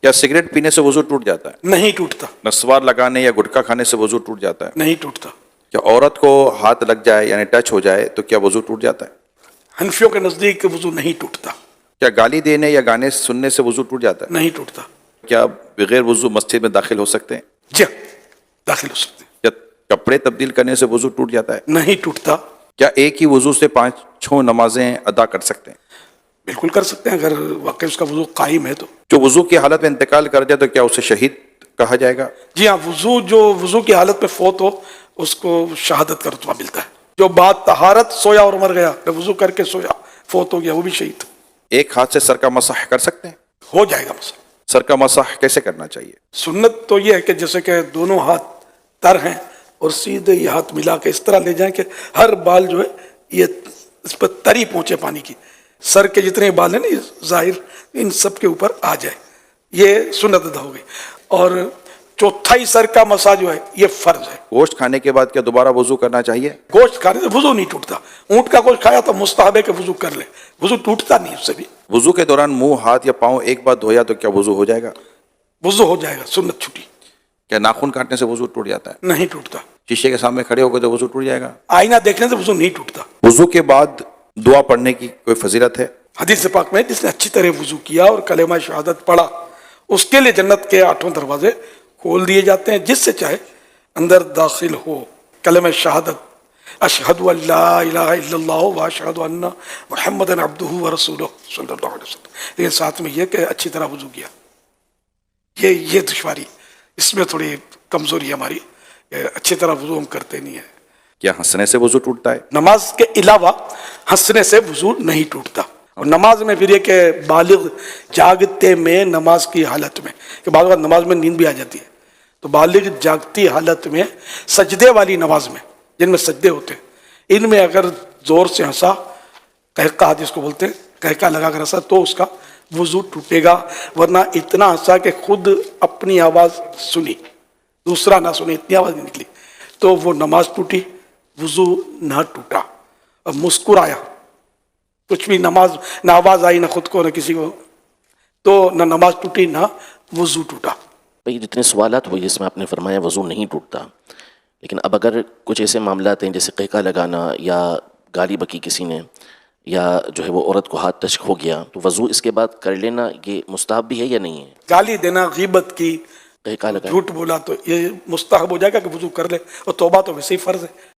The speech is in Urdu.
کیا سگریٹ پینے سے وضو ٹوٹ جاتا ہے؟ نہیں ٹوٹتا، نسوار لگانے یا گٹکا کھانے سے وضو ٹوٹ جاتا ہے؟ نہیں ٹوٹتا۔ کیا عورت کو ہاتھ لگ جائے یعنی ٹچ ہو جائے تو کیا وضو ٹوٹ جاتا ہے؟ حنفیوں کے نزدیک وضو نہیں ٹوٹتا، کیا گالی دینے یا گانے سننے سے وضو ٹوٹ جاتا ہے؟ نہیں ٹوٹتا۔ کیا بغیر وضو مسجد میں داخل ہو سکتے ہیں؟ جی ہاں، داخل ہو سکتے ہیں، کیا کپڑے تبدیل کرنے سے وضو ٹوٹ جاتا ہے؟ نہیں ٹوٹتا۔ کیا ایک ہی وضو سے 5 نمازیں ادا کر سکتے ہیں؟ بالکل کر سکتے ہیں، اگر واقعی اس کا وضو قائم ہے تو۔ جو وضو کی حالت میں انتقال کر جائے تو کیا اسے شہید کہا جائے گا؟ جی ہاں، جو وضو کی حالت میں فوت ہو اس کو شہادت کا رتبہ ملتا ہے۔ جو بعد طہارت سویا اور مر گیا، وضو کر کے سویا فوت ہو گیا، وہ بھی شہید ایک ہاتھ سے سر کا مسح کر سکتے ہیں؟ ہو جائے گا۔ مسئلہ سر کا مسح کیسے کرنا چاہیے؟ سنت تو یہ ہے کہ جیسے کہ دونوں ہاتھ تر ہیں اور سیدھے یہ ہاتھ ملا کے اس طرح لے جائیں کہ ہر بال جو ہے یہ اس پر تری پہنچے پانی کی، سر کے جتنے بال ہیں نا یہ ظاہر ان سب کے اوپر آ جائے، یہ سنت ادا ہو گئی۔ اور چوتھائی سر کا مسا جو ہے یہ فرض ہے۔ گوشت کھانے کے بعد کیا دوبارہ وضو کرنا چاہیے؟ گوشت کھانے سے وضو نہیں ٹوٹتا، اونٹ کا گوشت کھایا تو مستحب ہے کہ وضو کر لے، وضو ٹوٹتا نہیں اس سے بھی۔ وضو کے دوران منہ، ہاتھ یا پاؤں ایک بار دھویا تو کیا وضو ہو جائے گا؟ وضو ہو جائے گا، سنت چھٹی، کیا ناخن کاٹنے سے وضو ٹوٹ جاتا ہے؟ نہیں ٹوٹتا۔ شیشے کے سامنے کھڑے ہو گئے تو وضو ٹوٹ جائے گا؟ آئینہ دیکھنے سے وضو نہیں ٹوٹتا۔ وضو کے بعد دعا پڑھنے کی کوئی فضیلت ہے؟ حدیث پاک میں جس نے اچھی طرح وضو کیا اور کلمہ شہادت پڑھا اس کے لیے جنت کے 8 دروازے کھول دیے جاتے ہیں، جس سے چاہے اندر داخل ہو۔ کلمہ شہادت اشہد ان لا الہ الا اللہ و اشہد ان محمد عبدہ و رسولہ صلی اللہ علیہ وسلم، لیکن ساتھ میں یہ کہ اچھی طرح وضو کیا۔ یہ دشواری، اس میں تھوڑی کمزوری ہے ہماری، اچھی طرح وضو ہم کرتے نہیں ہیں۔ کیا ہنسنے سے وضو ٹوٹتا ہے؟ نماز کے علاوہ ہنسنے سے وضو نہیں ٹوٹتا۔ اور نماز میں پھر یہ کہ بالغ جاگتے میں نماز کی حالت میں، کہ بعض اوقات نماز میں نیند بھی آ جاتی ہے، تو بالغ جاگتی حالت میں سجدے والی نماز میں جن میں سجدے ہوتے ہیں، ان میں اگر زور سے ہنسا، قہقہ جس کو بولتے ہیں، قہقہ لگا کر ہنسا تو اس کا وضو ٹوٹے گا، ورنہ اتنا ہنسا کہ خود اپنی آواز سنی دوسرا نہ سنے، اتنی آواز نہیں نکلی تو وہ نماز ٹوٹی، وضو نہ ٹوٹا۔ اور مسکرایا، کچھ بھی نماز نہ آواز آئی نہ خود کو نہ کسی کو، تو نہ نماز ٹوٹی نہ وضو ٹوٹا۔ بھئی جتنے سوالات ہوئے جس میں آپ نے فرمایا وضو نہیں ٹوٹتا، لیکن اب اگر کچھ ایسے معاملات ہیں جیسے قہقہ لگانا یا گالی بکی کسی نے یا جو ہے وہ عورت کو ہاتھ ٹچ ہو گیا تو وضو اس کے بعد کر لینا یہ مستحب بھی ہے یا نہیں ہے؟ گالی دینا، غیبت کی، قہقہ لگانا جھوٹ بولا تو یہ مستحب ہو جائے گا کہ وضو کر لے، اور توبہ تو ویسے ہی فرض ہے۔